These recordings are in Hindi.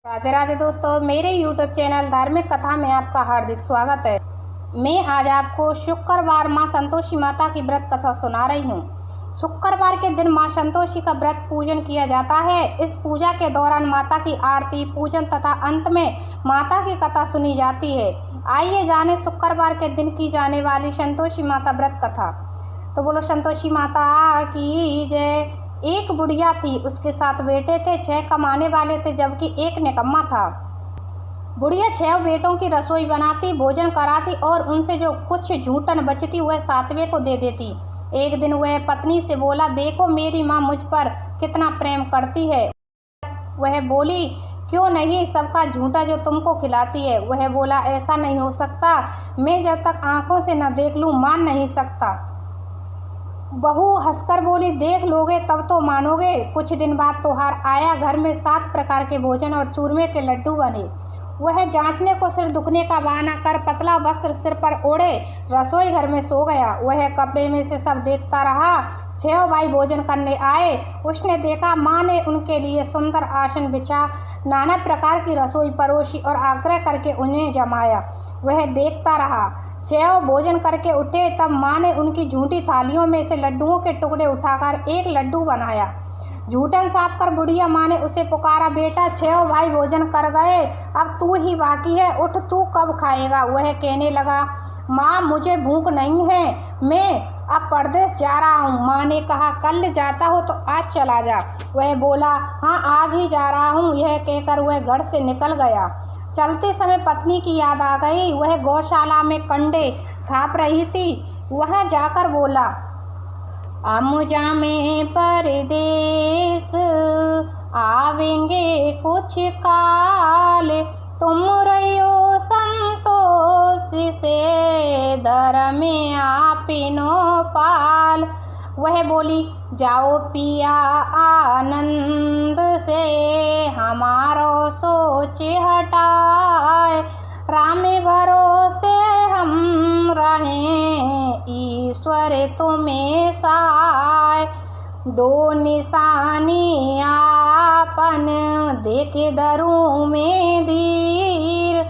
राधे राधे दोस्तों, मेरे YouTube चैनल धार्मिक कथा में आपका हार्दिक स्वागत है। मैं आज आपको शुक्रवार मां संतोषी माता की व्रत कथा सुना रही हूँ। शुक्रवार के दिन मां संतोषी का व्रत पूजन किया जाता है। इस पूजा के दौरान माता की आरती पूजन तथा अंत में माता की कथा सुनी जाती है। आइए जाने शुक्रवार के दिन की जाने वाली संतोषी माता व्रत कथा। तो बोलो संतोषी माता की जय। एक बुढ़िया थी, उसके 7 बेटे थे। 6 कमाने वाले थे जबकि एक निकम्मा था। बुढ़िया 6 बेटों की रसोई बनाती, भोजन कराती और उनसे जो कुछ झूठन बचती वह 7वें को दे देती। एक दिन वह पत्नी से बोला, देखो मेरी माँ मुझ पर कितना प्रेम करती है। वह बोली, क्यों नहीं, सबका झूठा जो तुमको खिलाती है। वह बोला, ऐसा नहीं हो सकता, मैं जब तक आंखों से न देख लूँ मान नहीं सकता। बहू हंसकर बोली, देख लोगे तब तो मानोगे। कुछ दिन बाद त्योहार आया। घर में 7 प्रकार के भोजन और चूरमे के लड्डू बने। वह जांचने को सिर दुखने का बहाना कर पतला वस्त्र सिर पर ओढ़े रसोई घर में सो गया। वह कपड़े में से सब देखता रहा। 6 भाई भोजन करने आए। उसने देखा माँ ने उनके लिए सुंदर आसन बिछा, नाना प्रकार की रसोई परोसी और आग्रह करके उन्हें जमाया। वह देखता रहा। 6 भोजन करके उठे तब माँ ने उनकी झूठी थालियों में से लड्डुओं के टुकड़े उठाकर एक लड्डू बनाया। झूठन साफ कर बुढ़िया माँ ने उसे पुकारा, बेटा 6 भाई भोजन कर गए, अब तू ही बाकी है, उठ, तू कब खाएगा। वह कहने लगा, माँ मुझे भूख नहीं है, मैं अब परदेश जा रहा हूँ। माँ ने कहा, कल जाता हो तो आज चला जा। वह बोला, हाँ आज ही जा रहा हूँ। यह कहकर वह घर से निकल गया। चलते समय पत्नी की याद आ गई। वह गौशाला में कंडे थाप रही थी। वहाँ जाकर बोला, अमुजा में परदेश आवेंगे कुछ काल, तुम रहियो संतोष से दर में आपिनो पाल। वह बोली, जाओ पिया आनंद से हमारो सोच हटाए, राम भरोसे हम रहें, ईश्वर तुम्हें सहाय। 2 निशानी आपन देखे दरू में धीर,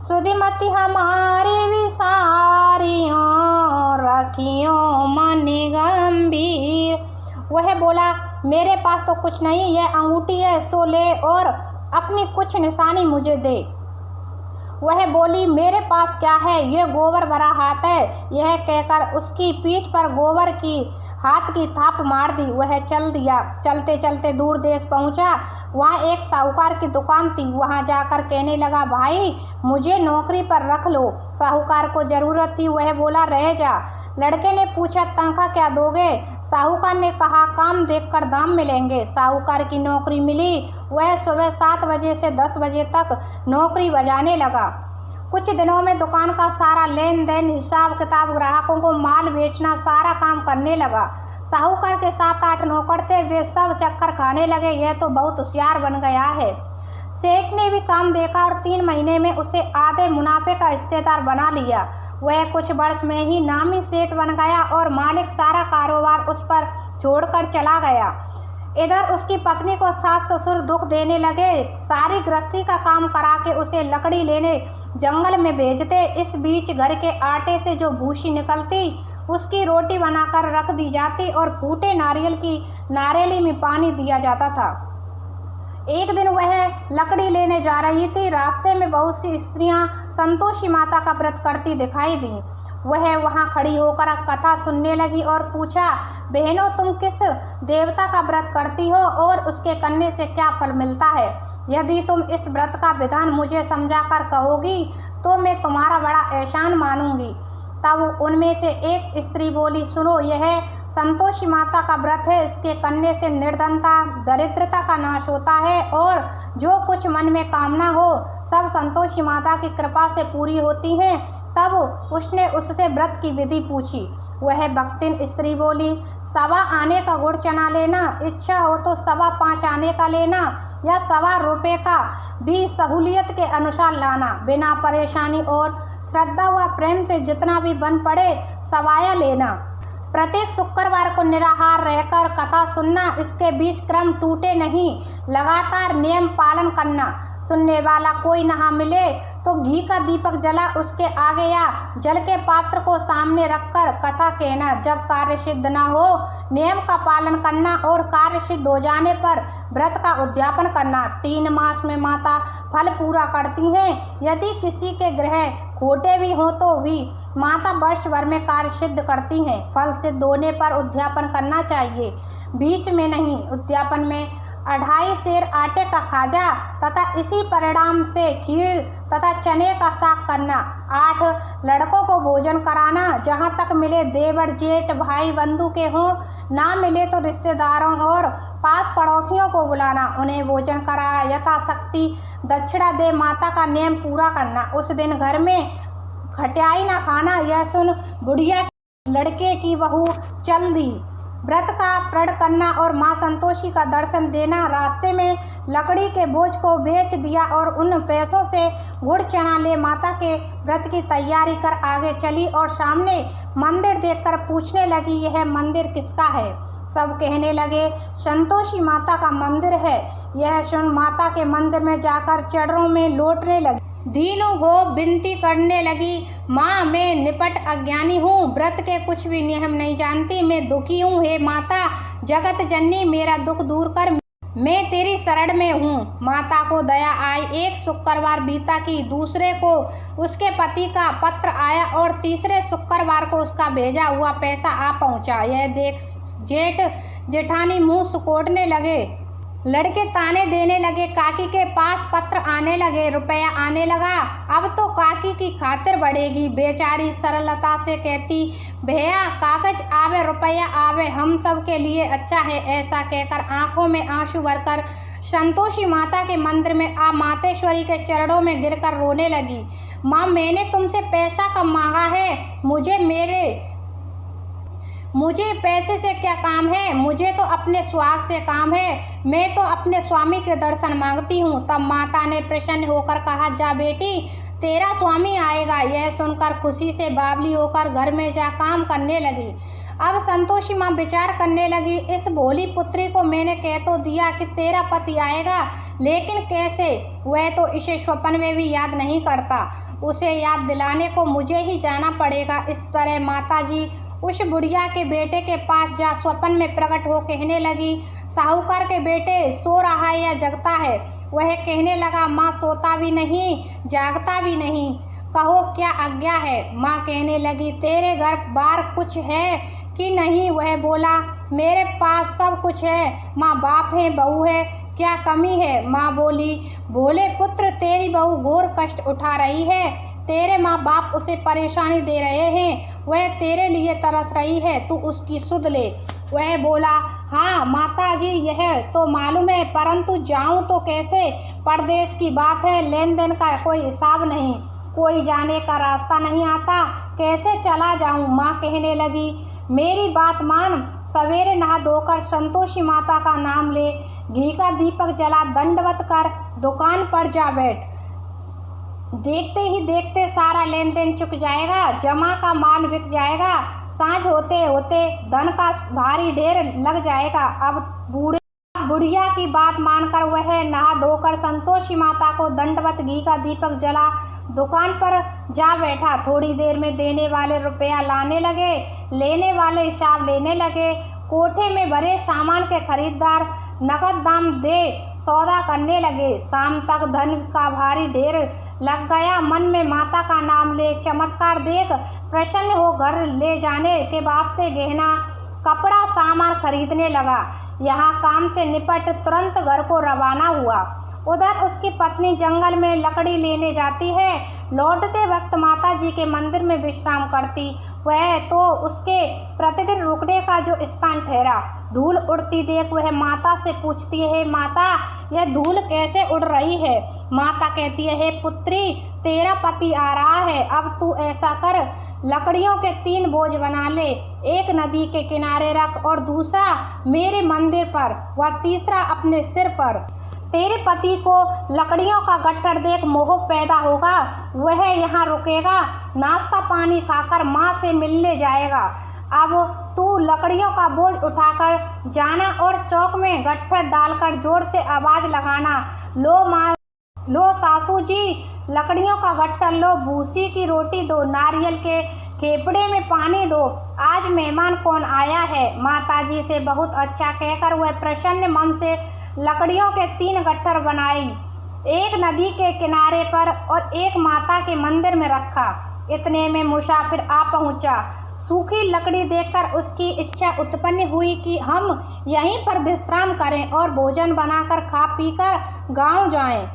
सुधिमति हमारी विसारियों रखियो मन गंभीर। वह बोला, मेरे पास तो कुछ नहीं, यह अंगूठी है, सो ले और अपनी कुछ निशानी मुझे दे। वह बोली, मेरे पास क्या है, यह गोबर भरा हाथ है। यह कहकर उसकी पीठ पर गोबर की हाथ की थाप मार दी। वह चल दिया। चलते चलते दूर देश पहुंचा। वहाँ एक साहूकार की दुकान थी। वहाँ जाकर कहने लगा, भाई मुझे नौकरी पर रख लो। साहूकार को ज़रूरत थी। वह बोला, रह जा। लड़के ने पूछा, तनख्वाह क्या दोगे। साहूकार ने कहा, काम देखकर दाम मिलेंगे। साहूकार की नौकरी मिली। वह सुबह 7 बजे से 10 बजे तक नौकरी बजाने लगा। कुछ दिनों में दुकान का सारा लेन देन, हिसाब किताब, ग्राहकों को माल बेचना, सारा काम करने लगा। साहूकार के 7-8 नौकर थे, वे सब चक्कर खाने लगे, यह तो बहुत होशियार बन गया है। सेठ ने भी काम देखा और 3 महीने में उसे आधे मुनाफे का हिस्सेदार बना लिया। वह कुछ वर्ष में ही नामी सेठ बन गया और मालिक सारा कारोबार उस पर छोड़कर चला गया। इधर उसकी पत्नी को सास ससुर दुख देने लगे। सारी गृहस्थी का काम करा के उसे लकड़ी लेने जंगल में भेजते। इस बीच घर के आटे से जो भूसी निकलती उसकी रोटी बनाकर रख दी जाती और फूटे नारियल की नारियली में पानी दिया जाता था। एक दिन वह लकड़ी लेने जा रही थी। रास्ते में बहुत सी स्त्रियां संतोषी माता का व्रत करती दिखाई दी। वह वहां खड़ी होकर कथा सुनने लगी और पूछा, बहनों तुम किस देवता का व्रत करती हो और उसके करने से क्या फल मिलता है। यदि तुम इस व्रत का विधान मुझे समझाकर कहोगी तो मैं तुम्हारा बड़ा एहसान मानूंगी। तब उनमें से एक स्त्री बोली, सुनो, यह संतोषी माता का व्रत है। इसके करने से निर्धनता दरिद्रता का नाश होता है और जो कुछ मन में कामना हो सब संतोषी माता की कृपा से पूरी होती हैं। तब उसने उससे व्रत की विधि पूछी। वह भक्तिन स्त्री बोली, 1.25 आने का गुड़ चना लेना, इच्छा हो तो 5.25 आने का लेना या 1.25 रुपये का भी सहूलियत के अनुसार लाना। बिना परेशानी और श्रद्धा व प्रेम से जितना भी बन पड़े सवाया लेना। प्रत्येक शुक्रवार को निराहार रहकर कथा सुनना, इसके बीच क्रम टूटे नहीं, लगातार नियम पालन करना। सुनने वाला कोई नहा मिले तो घी का दीपक जला उसके आगे या जल के पात्र को सामने रखकर कथा कहना। जब कार्य सिद्ध न हो, नियम का पालन करना और कार्य सिद्ध हो जाने पर व्रत का उद्यापन करना। 3 मास में माता फल पूरा करती हैं। यदि किसी के ग्रह खोटे भी हों तो भी माता वर्ष भर में कार्य सिद्ध करती हैं। फल सिद्ध होने पर उद्यापन करना चाहिए, बीच में नहीं। उद्यापन में 2.5 सेर आटे का खाजा तथा इसी परिणाम से खीर तथा चने का साग करना। 8 लड़कों को भोजन कराना, जहाँ तक मिले देवर जेठ भाई बंधु के हों, ना मिले तो रिश्तेदारों और पास पड़ोसियों को बुलाना, उन्हें भोजन कराया। यथाशक्ति दक्षिणा दे माता का नियम पूरा करना। उस दिन घर में खटियाई ना खाना। यह सुन बुढ़िया लड़के की बहू चल दी। व्रत का प्रण करना और माँ संतोषी का दर्शन देना। रास्ते में लकड़ी के बोझ को बेच दिया और उन पैसों से गुड़ चना ले माता के व्रत की तैयारी कर आगे चली और सामने मंदिर देखकर पूछने लगी, यह मंदिर किसका है? सब कहने लगे, संतोषी माता का मंदिर है। यह सुन माता के मंदिर में जाकर चरणों में लौटने लगी। दीनू हो विनती करने लगी, माँ मैं निपट अज्ञानी हूँ, व्रत के कुछ भी नियम नहीं जानती, मैं दुखी हूँ। हे माता जगत जननी, मेरा दुख दूर कर, मैं तेरी शरण में हूँ। माता को दया आई। एक शुक्रवार बीता कि दूसरे को उसके पति का पत्र आया और तीसरे शुक्रवार को उसका भेजा हुआ पैसा आ पहुँचा। यह देख जेठ जेठानी मुँह सुकोड़ने लगे। लड़के ताने देने लगे। काकी के पास पत्र आने लगे, रुपया आने लगा। अब तो काकी की खातिर बढ़ेगी। बेचारी सरलता से कहती, भैया कागज आवे रुपया आवे, हम सब के लिए अच्छा है। ऐसा कहकर आंखों में आंसू भरकर संतोषी माता के मंदिर में आ मातेश्वरी के चरणों में गिरकर रोने लगी। माँ मैंने तुमसे पैसा कब मांगा है? मुझे पैसे से क्या काम है? मुझे तो अपने सुहाग से काम है। मैं तो अपने स्वामी के दर्शन मांगती हूँ। तब माता ने प्रसन्न होकर कहा, जा बेटी तेरा स्वामी आएगा। यह सुनकर खुशी से बावली होकर घर में जा काम करने लगी। अब संतोषी माँ विचार करने लगी, इस भोली पुत्री को मैंने कह तो दिया कि तेरा पति आएगा, लेकिन कैसे? वह तो इसे स्वप्न में भी याद नहीं करता। उसे याद दिलाने को मुझे ही जाना पड़ेगा। इस तरह माता जी उस बुढ़िया के बेटे के पास जा स्वप्न में प्रकट हो कहने लगी, साहूकार के बेटे सो रहा है या जगता है? वह कहने लगा, माँ सोता भी नहीं जागता भी नहीं, कहो क्या आज्ञा है? माँ कहने लगी, तेरे घर बार कुछ है कि नहीं? वह बोला, मेरे पास सब कुछ है माँ, बाप है बहू है, क्या कमी है? माँ बोली, भोले पुत्र तेरी बहू घोर कष्ट उठा रही है, तेरे माँ बाप उसे परेशानी दे रहे हैं, वह तेरे लिए तरस रही है, तू उसकी सुध ले। वह बोला, हाँ माता जी यह तो मालूम है, परंतु जाऊं तो कैसे? परदेश की बात है, लेन देन का कोई हिसाब नहीं, कोई जाने का रास्ता नहीं आता, कैसे चला जाऊं? माँ कहने लगी, मेरी बात मान, सवेरे नहा धोकर संतोषी माता का नाम ले, घी का दीपक जला, दंडवत कर दुकान पर जा बैठ। देखते ही देखते सारा लेन देन चुक जाएगा, जमा का माल बिक जाएगा, सांझ होते होते धन का भारी ढेर लग जाएगा। अब बुढ़िया की बात मानकर वह नहा धोकर संतोषी माता को दंडवत घी का दीपक जला दुकान पर जा बैठा। थोड़ी देर में देने वाले रुपया लाने लगे, लेने वाले हिसाब लेने लगे। कोठे में भरे सामान के खरीदार नकद दाम दे सौदा करने लगे। शाम तक धन का भारी ढेर लग गया। मन में माता का नाम ले चमत्कार देख प्रसन्न हो घर ले जाने के वास्ते गहना कपड़ा सामान खरीदने लगा। यहाँ काम से निपट तुरंत घर को रवाना हुआ। उधर उसकी पत्नी जंगल में लकड़ी लेने जाती है। लौटते वक्त माता जी के मंदिर में विश्राम करती। वह तो उसके प्रतिदिन रुकने का जो स्थान ठहरा। धूल उड़ती देख वह माता से पूछती है, माता यह धूल कैसे उड़ रही है? माता कहती है, हे पुत्री तेरा पति आ रहा है, अब तू ऐसा कर लकड़ियों के 3 बोझ बना ले, एक नदी के किनारे रख और दूसरा मेरे मंदिर पर व तीसरा अपने सिर पर। तेरे पति को लकड़ियों का गट्ठर देख मोह पैदा होगा, वह यहाँ रुकेगा, नाश्ता पानी खाकर माँ से मिलने जाएगा। अब तू लकड़ियों का बोझ उठाकर जाना और चौक में गट्ठर डालकर जोर से आवाज़ लगाना, लो सासू जी लकड़ियों का गट्ठर लो, भूसी की रोटी दो, नारियल के खेपड़े में पानी दो, आज मेहमान कौन आया है। माताजी से बहुत अच्छा कहकर वह प्रसन्न मन से लकड़ियों के 3 गट्ठर बनाई, एक नदी के किनारे पर और एक माता के मंदिर में रखा। इतने में मुसाफिर आ पहुंचा। सूखी लकड़ी देखकर उसकी इच्छा उत्पन्न हुई कि हम यहीं पर विश्राम करें और भोजन बनाकर खा पीकर गांव जाएं।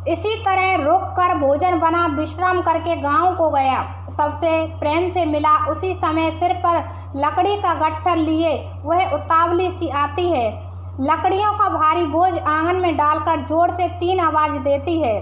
इसी तरह रुक कर भोजन बना विश्राम करके गांव को गया। सबसे प्रेम से मिला। उसी समय सिर पर लकड़ी का गट्ठर लिए वह उतावली सी आती है, लकड़ियों का भारी बोझ आंगन में डालकर जोर से 3 आवाज़ देती है,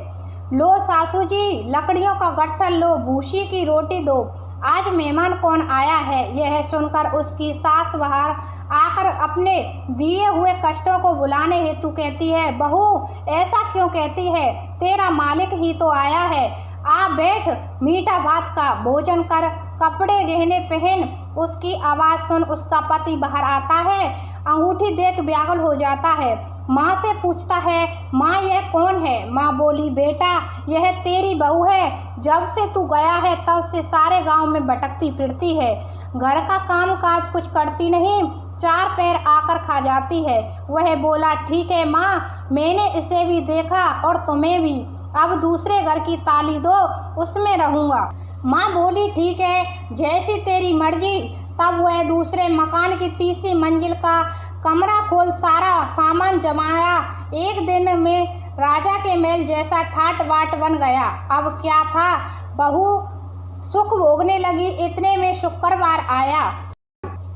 लो सासू जी लकड़ियों का गट्ठर लो, भूसी की रोटी दो, आज मेहमान कौन आया है। यह सुनकर उसकी सास बाहर आकर अपने दिए हुए कष्टों को बुलाने हेतु कहती है, बहू ऐसा क्यों कहती है, तेरा मालिक ही तो आया है, आ बैठ, मीठा भात का भोजन कर, कपड़े गहने पहन। उसकी आवाज़ सुन उसका पति बाहर आता है, अंगूठी देख व्याकुल हो जाता है। माँ से पूछता है, माँ यह कौन है। माँ बोली, बेटा यह तेरी बहू है, जब से तू गया है तब से सारे गांव में भटकती फिरती है, घर का काम काज कुछ करती नहीं, 4 पैर आकर खा जाती है। वह बोला, ठीक है माँ, मैंने इसे भी देखा और तुम्हें भी, अब दूसरे घर की ताली दो, उसमें रहूँगा। माँ बोली, ठीक है, जैसी तेरी मर्जी। तब वह दूसरे मकान की 3री मंजिल का कमरा खोल सारा सामान जमाया। एक दिन में राजा के महल जैसा ठाट बाट बन गया। अब क्या था, बहू सुख भोगने लगी। इतने में शुक्रवार आया।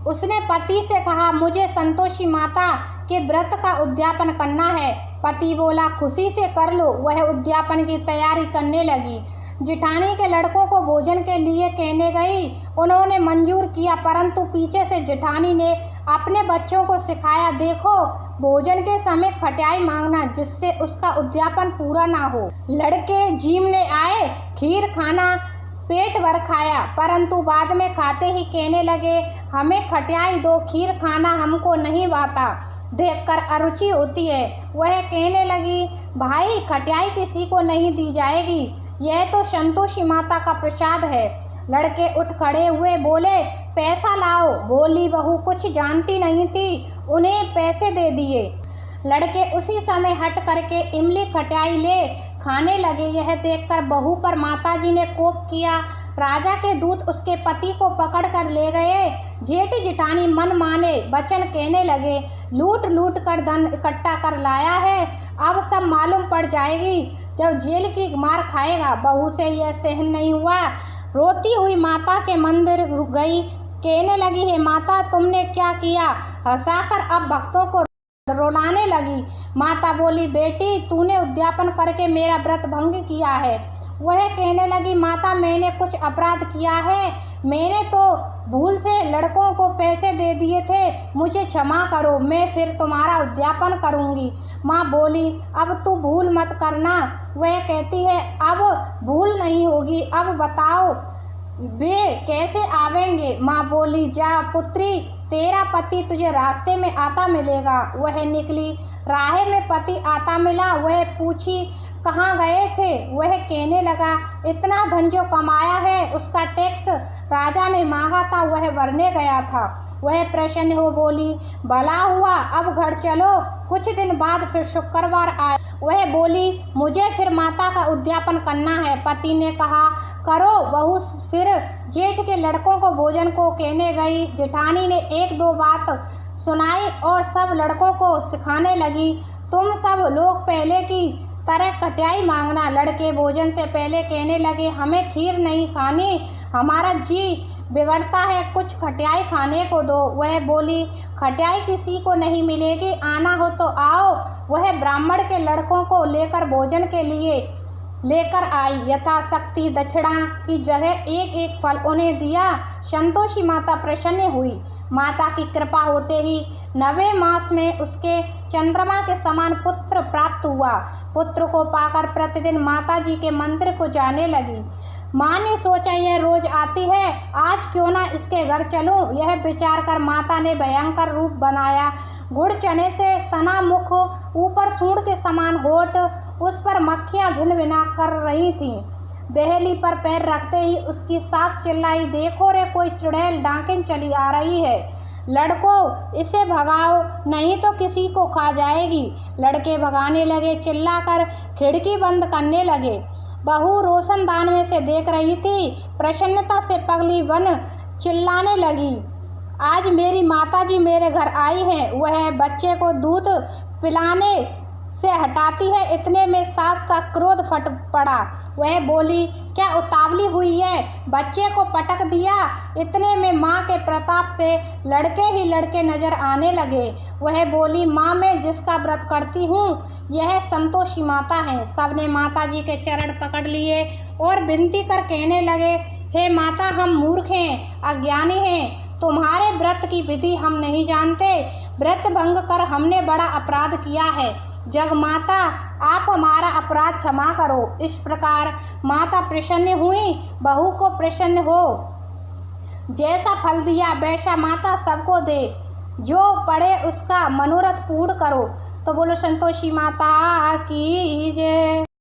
उसने पति से कहा, मुझे संतोषी माता के व्रत का उद्यापन करना है। पति बोला, खुशी से कर लो। वह उद्यापन की तैयारी करने लगी। जिठानी के लड़कों को भोजन के लिए कहने गई। उन्होंने मंजूर किया, परंतु पीछे से जिठानी ने अपने बच्चों को सिखाया, देखो भोजन के समय खटाई मांगना, जिससे उसका उद्यापन पूरा ना हो। लड़के झीमने आए, खीर खाना पेट भर खाया, परंतु बाद में खाते ही कहने लगे, हमें खटाई दो, खीर खाना हमको नहीं भाता, देखकर अरुचि होती है। वह कहने लगी, भाई खटाई किसी को नहीं दी जाएगी, यह तो संतोषी माता का प्रसाद है। लड़के उठ खड़े हुए, बोले, पैसा लाओ। बोली बहू कुछ जानती नहीं थी, उन्हें पैसे दे दिए। लड़के उसी समय हट करके इमली खटाई ले खाने लगे। यह देखकर बहू पर माताजी ने कोप किया। राजा के दूत उसके पति को पकड़ कर ले गए। जेठ जिठानी मन माने वचन कहने लगे, लूट लूट कर धन इकट्ठा कर लाया है, अब सब मालूम पड़ जाएगी जब जेल की मार खाएगा। बहू से यह सहन नहीं हुआ। रोती हुई माता के मंदिर गई, कहने लगी, हे माता तुमने क्या किया। हंसाकर अब भक्तों को रुलाने लगी। माता बोली, बेटी तूने उद्यापन करके मेरा व्रत भंग किया है। वह कहने लगी, माता मैंने कुछ अपराध किया है, मैंने तो भूल से लड़कों को पैसे दे दिए थे, मुझे क्षमा करो, मैं फिर तुम्हारा उद्यापन करूंगी। माँ बोली, अब तू भूल मत करना। वह कहती है, अब भूल नहीं होगी, अब बताओ वे कैसे आवेंगे। माँ बोली, जा पुत्री, तेरा पति तुझे रास्ते में आता मिलेगा। वह निकली, राह में पति आता मिला। वह पूछी, कहाँ गए थे। वह कहने लगा, इतना धन जो कमाया है उसका टैक्स राजा ने मांगा था, वह भरने गया था। वह प्रसन्न हो बोली, भला हुआ, अब घर चलो। कुछ दिन बाद फिर शुक्रवार आया। वह बोली, मुझे फिर माता का उद्यापन करना है। पति ने कहा, करो। बहू फिर जेठ के लड़कों को भोजन को कहने गई। जेठानी ने 1-2 बात सुनाई और सब लड़कों को सिखाने लगी, तुम सब लोग पहले की तरह खटाई मांगना। लड़के भोजन से पहले कहने लगे, हमें खीर नहीं खानी, हमारा जी बिगड़ता है, कुछ खटाई खाने को दो। वह बोली, खटाई किसी को नहीं मिलेगी, आना हो तो आओ। वह ब्राह्मण के लड़कों को लेकर भोजन के लिए लेकर आई। यथाशक्ति दक्षिणा की जगह 1-1 फल उन्हें दिया। संतोषी माता प्रसन्न हुई। माता की कृपा होते ही 9वें मास में उसके चंद्रमा के समान पुत्र प्राप्त हुआ। पुत्र को पाकर प्रतिदिन माता जी के मंदिर को जाने लगी। माँ ने सोचा यह रोज आती है, आज क्यों ना इसके घर चलूं। यह विचार कर माता ने भयंकर रूप बनाया। गुड़ चने से सना मुख, ऊपर सूंड के समान होठ, उस पर मक्खियाँ भिन भिना कर रही थीं। देहली पर पैर रखते ही उसकी सास चिल्लाई, देखो रे कोई चुड़ैल डाकिन चली आ रही है, लड़कों इसे भगाओ नहीं तो किसी को खा जाएगी। लड़के भगाने लगे, चिल्लाकर खिड़की बंद करने लगे। बहू रोशनदान में से देख रही थी, प्रसन्नता से पगली बन चिल्लाने लगी, आज मेरी माताजी मेरे घर आई हैं। वह बच्चे को दूध पिलाने से हटाती है, इतने में सास का क्रोध फट पड़ा। वह बोली, क्या उतावली हुई है, बच्चे को पटक दिया। इतने में माँ के प्रताप से लड़के ही लड़के नजर आने लगे। वह बोली, माँ मैं जिसका व्रत करती हूँ यह संतोषी माता है। सबने माताजी के चरण पकड़ लिए और विनती कर कहने लगे, हे माता हम मूर्ख हैं, अज्ञानी हैं, तुम्हारे व्रत की विधि हम नहीं जानते, व्रत भंग कर हमने बड़ा अपराध किया है। जगमाता आप हमारा अपराध क्षमा करो। इस प्रकार माता प्रसन्न हुई, बहू को प्रसन्न हो, जैसा फल दिया वैसा माता सबको दे, जो पड़े उसका मनोरथ पूर्ण करो। तो बोलो संतोषी माता की जय।